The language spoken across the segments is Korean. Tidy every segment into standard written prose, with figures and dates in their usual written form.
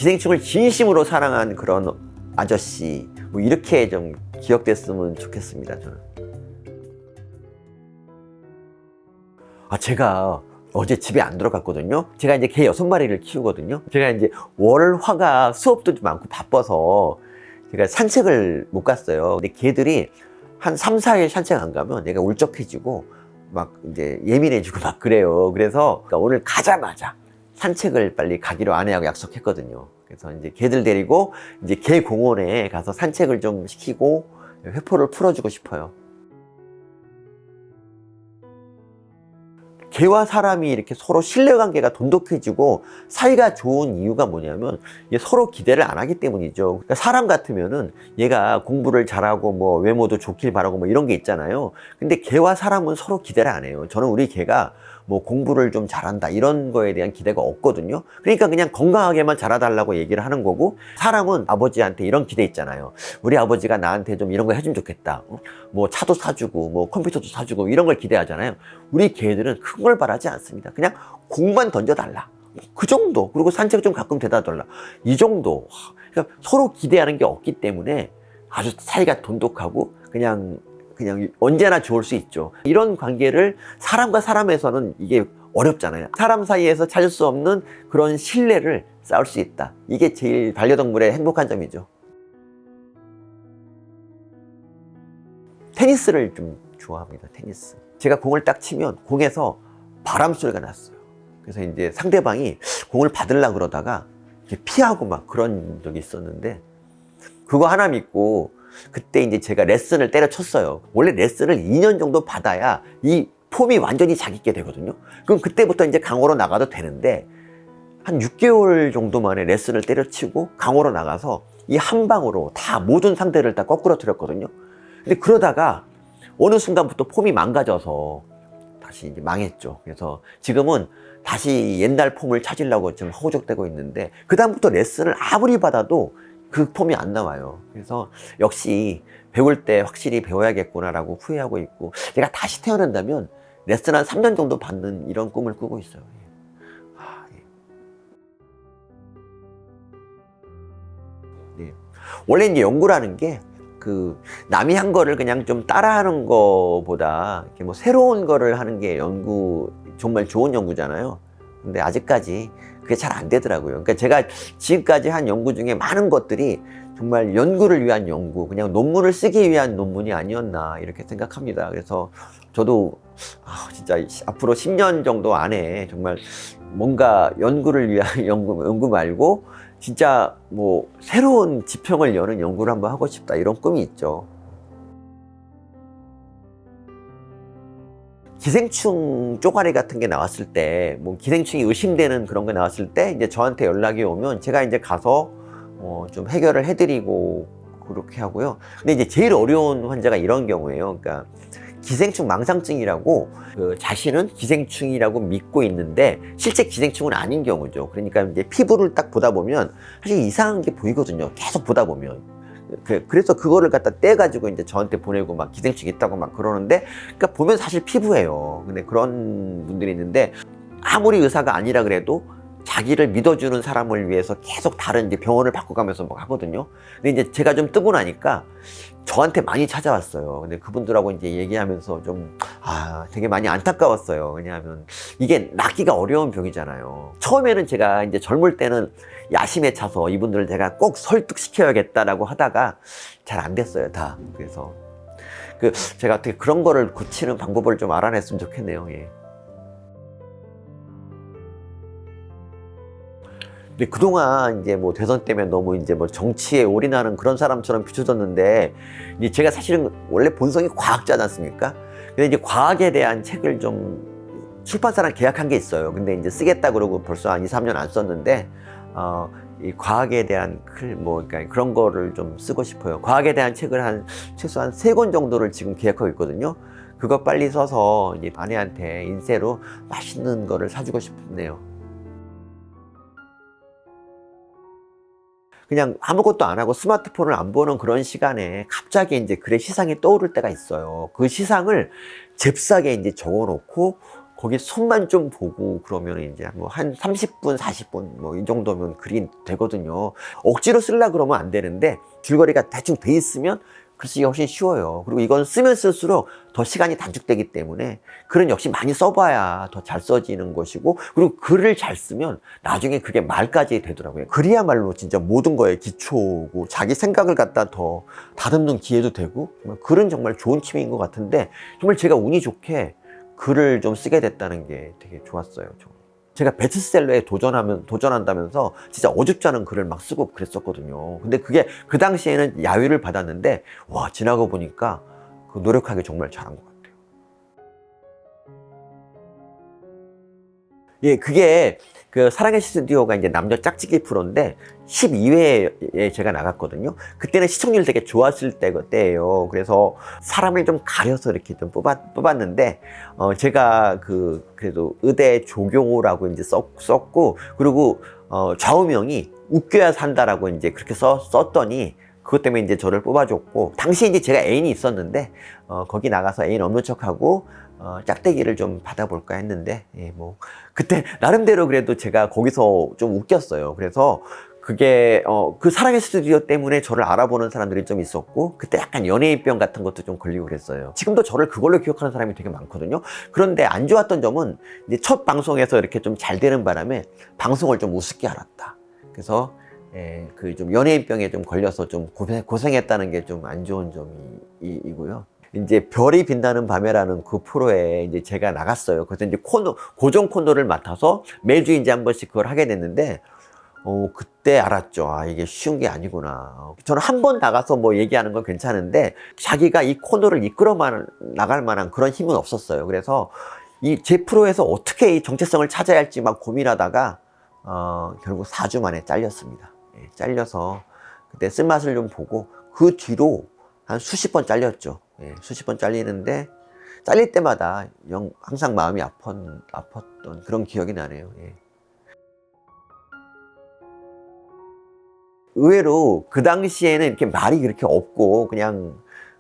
기생충을 진심으로 사랑한 그런 아저씨, 뭐 이렇게 좀 기억됐으면 좋겠습니다, 저는. 제가 어제 집에 안 들어갔거든요. 제가 이제 개 6마리를 키우거든요. 제가 이제 월, 화가 수업도 좀 많고 바빠서 제가 산책을 못 갔어요. 근데 개들이 한 3, 4일 산책 안 가면 내가 울적해지고 막 이제 예민해지고 막 그래요. 그래서 그러니까 오늘 가자마자 산책을 빨리 가기로 아내하고 약속했거든요. 그래서 이제 개들 데리고 이제 개 공원에 가서 산책을 좀 시키고 회포를 풀어주고 싶어요. 개와 사람이 이렇게 서로 신뢰관계가 돈독해지고 사이가 좋은 이유가 뭐냐면 서로 기대를 안 하기 때문이죠. 그러니까 사람 같으면은 얘가 공부를 잘하고 뭐 외모도 좋길 바라고 뭐 이런 게 있잖아요. 근데 개와 사람은 서로 기대를 안 해요. 저는 우리 개가 뭐 공부를 좀 잘한다 이런 거에 대한 기대가 없거든요. 그러니까 그냥 건강하게만 자라달라고 얘기를 하는 거고, 사람은 아버지한테 이런 기대 있잖아요. 우리 아버지가 나한테 좀 이런 거 해주면 좋겠다. 뭐 차도 사주고 뭐 컴퓨터도 사주고 이런 걸 기대하잖아요. 우리 개들은 큰 걸 바라지 않습니다. 그냥 공만 던져달라, 그 정도. 그리고 산책 좀 가끔 데려다 달라, 이 정도. 그러니까 서로 기대하는 게 없기 때문에 아주 사이가 돈독하고 그냥 언제나 좋을 수 있죠. 이런 관계를 사람과 사람에서는 이게 어렵잖아요. 사람 사이에서 찾을 수 없는 그런 신뢰를 쌓을 수 있다. 이게 제일 반려동물의 행복한 점이죠. 테니스를 좀 좋아합니다. 테니스. 제가 공을 딱 치면 공에서 바람 소리가 났어요. 그래서 이제 상대방이 공을 받으려고 그러다가 이렇게 피하고 막 그런 적이 있었는데, 그거 하나 믿고 그때 이제 제가 레슨을 때려쳤어요. 원래 레슨을 2년 정도 받아야 이 폼이 완전히 자기게 되거든요. 그럼 그때부터 이제 강호로 나가도 되는데, 한 6개월 정도 만에 레슨을 때려치고 강호로 나가서 이 한 방으로 다 모든 상대를 다 거꾸러뜨렸거든요. 근데 그러다가 어느 순간부터 폼이 망가져서 다시 이제 망했죠. 그래서 지금은 다시 옛날 폼을 찾으려고 지금 허우적대고 있는데, 그다음부터 레슨을 아무리 받아도 그 폼이 안 나와요. 그래서 역시 배울 때 확실히 배워야겠구나라고 후회하고 있고, 제가 다시 태어난다면 레슨 한 3년 정도 받는 이런 꿈을 꾸고 있어요. 네. 원래 이제 연구라는 게 남이 한 거를 그냥 좀 따라하는 거보다 이렇게 뭐 새로운 거를 하는 게 연구, 정말 좋은 연구잖아요. 근데 아직까지 그게 잘 안 되더라고요. 그러니까 제가 지금까지 한 연구 중에 많은 것들이 정말 연구를 위한 연구, 그냥 논문을 쓰기 위한 논문이 아니었나 이렇게 생각합니다. 그래서 저도 진짜 앞으로 10년 정도 안에 정말 뭔가 연구를 위한 연구 말고 진짜 뭐 새로운 지평을 여는 연구를 한번 하고 싶다, 이런 꿈이 있죠. 기생충 쪼가리 같은 게 나왔을 때, 뭐 기생충이 의심되는 그런 게 나왔을 때 이제 저한테 연락이 오면 제가 이제 가서 좀 해결을 해드리고 그렇게 하고요. 근데 이제 제일 어려운 환자가 이런 경우예요. 그러니까 기생충 망상증이라고, 자신은 기생충이라고 믿고 있는데 실제 기생충은 아닌 경우죠. 그러니까 이제 피부를 딱 보다 보면 사실 이상한 게 보이거든요. 계속 보다 보면. 그래서 그거를 갖다 떼가지고 이제 저한테 보내고 막 기생충 있다고 막 그러는데, 그러니까 보면 사실 피부예요. 근데 그런 분들이 있는데, 아무리 의사가 아니라 그래도 자기를 믿어주는 사람을 위해서 계속 다른 이제 병원을 바꿔가면서 막 하거든요. 근데 이제 제가 좀 뜨고 나니까 저한테 많이 찾아왔어요. 근데 그분들하고 이제 얘기하면서 좀, 되게 많이 안타까웠어요. 왜냐하면 이게 낫기가 어려운 병이잖아요. 처음에는 제가 이제 젊을 때는 야심에 차서 이분들을 제가 꼭 설득시켜야겠다라고 하다가 잘 안 됐어요, 다. 그래서 제가 어떻게 그런 거를 고치는 방법을 좀 알아냈으면 좋겠네요. 예. 근데 그동안 이제 뭐 대선 때문에 너무 이제 뭐 정치에 올인하는 그런 사람처럼 비춰졌는데, 이제 제가 사실은 원래 본성이 과학자지 않습니까? 근데 이제 과학에 대한 책을 좀 출판사랑 계약한 게 있어요. 근데 이제 쓰겠다 그러고 벌써 한 2, 3년 안 썼는데, 이 과학에 대한 그러니까 그런 거를 좀 쓰고 싶어요. 과학에 대한 책을 최소한 3권 정도를 지금 계획하고 있거든요. 그거 빨리 써서 이제 아내한테 인쇄로 맛있는 거를 사주고 싶네요. 그냥 아무것도 안 하고 스마트폰을 안 보는 그런 시간에 갑자기 이제 글의 시상이 떠오를 때가 있어요. 그 시상을 잽싸게 이제 적어 놓고 거기 손만 좀 보고 그러면 이제 뭐 한 30분, 40분 뭐 이 정도면 그리 되거든요. 억지로 쓰려 그러면 안 되는데 줄거리가 대충 돼 있으면 글 쓰기가 훨씬 쉬워요. 그리고 이건 쓰면 쓸수록 더 시간이 단축되기 때문에 글은 역시 많이 써봐야 더 잘 써지는 것이고, 그리고 글을 잘 쓰면 나중에 그게 말까지 되더라고요. 글이야말로 진짜 모든 거에 기초고 자기 생각을 갖다 더 다듬는 기회도 되고, 글은 정말 좋은 취미인 것 같은데 정말 제가 운이 좋게 글을 좀 쓰게 됐다는 게 되게 좋았어요. 제가 베스트셀러에 도전한다면서 진짜 어줍지 않은 글을 막 쓰고 그랬었거든요. 근데 그게 그 당시에는 야유를 받았는데, 와, 지나고 보니까 그 노력하기 정말 잘한 것 같아요. 예, 그게 그 사랑의 스튜디오가 이제 남녀 짝짓기 프로인데 12회에 제가 나갔거든요. 그때는 시청률 되게 좋았을 때예요. 그래서 사람을 좀 가려서 이렇게 좀 뽑았는데, 제가 그래도 의대 조교라고 이제 썼고, 그리고 좌우명이 웃겨야 산다라고 이제 그렇게 썼더니, 그것 때문에 이제 저를 뽑아줬고, 당시에 이제 제가 애인이 있었는데, 거기 나가서 애인 없는 척하고, 짝대기를 좀 받아볼까 했는데, 예, 뭐, 그때 나름대로 그래도 제가 거기서 좀 웃겼어요. 그래서 그게, 그 사랑의 스튜디오 때문에 저를 알아보는 사람들이 좀 있었고, 그때 약간 연예인병 같은 것도 좀 걸리고 그랬어요. 지금도 저를 그걸로 기억하는 사람이 되게 많거든요. 그런데 안 좋았던 점은, 이제 첫 방송에서 이렇게 좀 잘 되는 바람에 방송을 좀 우습게 알았다. 그래서, 예, 그 좀 연예인병에 좀 걸려서 좀 고생했다는 게 좀 안 좋은 점이고요. 이제 별이 빛나는 밤에라는 그 프로에 이제 제가 나갔어요. 그래서 이제 고정 코너를 맡아서 매주 이제 한 번씩 그걸 하게 됐는데, 그때 알았죠. 아, 이게 쉬운 게 아니구나. 저는 한 번 나가서 뭐 얘기하는 건 괜찮은데, 자기가 이 코너를 나갈 만한 그런 힘은 없었어요. 그래서 이 제 프로에서 어떻게 이 정체성을 찾아야 할지 막 고민하다가, 결국 4주 만에 잘렸습니다. 예, 잘려서 그때 쓴맛을 좀 보고, 그 뒤로 한 수십 번 잘렸죠. 예, 수십 번 잘리는데, 잘릴 때마다 항상 마음이 아팠던 그런 기억이 나네요. 예. 의외로 그 당시에는 이렇게 말이 그렇게 없고, 그냥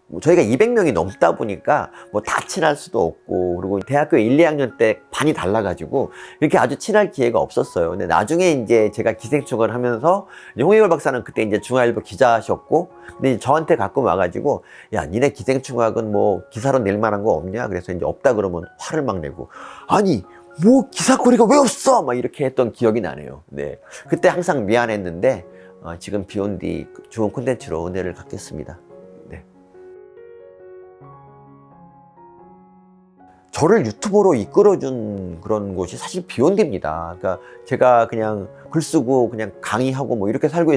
뭐 저희가 200명이 넘다 보니까 뭐 다 친할 수도 없고, 그리고 대학교 1, 2학년 때 반이 달라가지고 이렇게 아주 친할 기회가 없었어요. 근데 나중에 이제 제가 기생충을 하면서, 홍익월 박사는 그때 이제 중앙일보 기자셨고, 근데 이제 저한테 가끔 와가지고, 야, 니네 기생충학은 뭐 기사로 낼 만한 거 없냐? 그래서 이제 없다 그러면 화를 막 내고, 아니 뭐 기사거리가 왜 없어? 막 이렇게 했던 기억이 나네요. 네, 그때 항상 미안했는데, 지금 비욘디 좋은 콘텐츠로 은혜를 갖겠습니다. 네. 저를 유튜버로 이끌어준 그런 곳이 사실 비욘디입니다. 그러니까 제가 그냥 글 쓰고 그냥 강의하고 뭐 이렇게 살고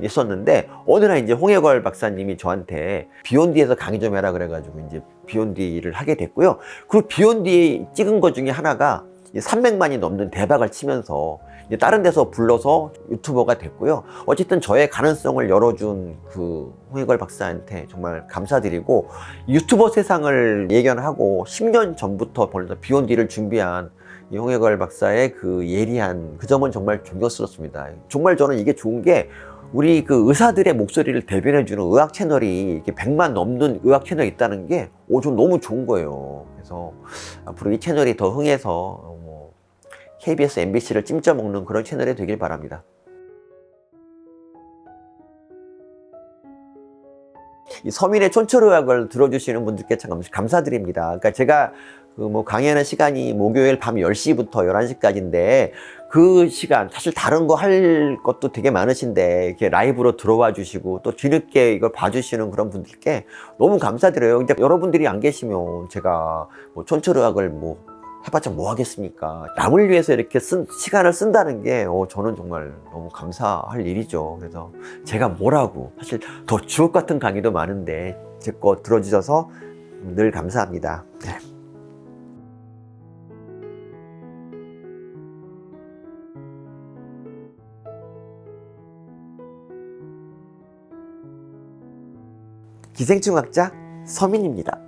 있었는데, 어느 날 이제 홍익월 박사님이 저한테 비욘디에서 강의 좀 해라 그래가지고 이제 비욘디를 하게 됐고요. 그리고 비욘디 찍은 것 중에 하나가 300만이 넘는 대박을 치면서 이제 다른 데서 불러서 유튜버가 됐고요. 어쨌든 저의 가능성을 열어준 그 홍익월 박사한테 정말 감사드리고, 유튜버 세상을 예견하고 10년 전부터 벌써 비욘디를 준비한 이 홍익월 박사의 그 예리한 그 점은 정말 존경스럽습니다. 정말 저는 이게 좋은 게, 우리 그 의사들의 목소리를 대변해주는 의학 채널이 이렇게 100만 넘는 의학 채널이 있다는 게, 전 너무 좋은 거예요. 그래서 앞으로 이 채널이 더 흥해서 KBS, MBC를 찜쪄먹는 그런 채널이 되길 바랍니다. 이 서민의 촌철의학을 들어주시는 분들께 참 감사드립니다. 그러니까 제가 그 뭐 강의하는 시간이 목요일 밤 10시부터 11시까지인데, 그 시간 사실 다른 거 할 것도 되게 많으신데 이렇게 라이브로 들어와 주시고 또 뒤늦게 이걸 봐주시는 그런 분들께 너무 감사드려요. 근데 여러분들이 안 계시면 제가 뭐 촌철의학을 뭐 해봤자 뭐 하겠습니까? 남을 위해서 이렇게 시간을 쓴다는 게 저는 정말 너무 감사할 일이죠. 그래서 제가 뭐라고, 사실 더 주옥 같은 강의도 많은데 제 거 들어주셔서 늘 감사합니다. 네. 기생충학자 서민입니다.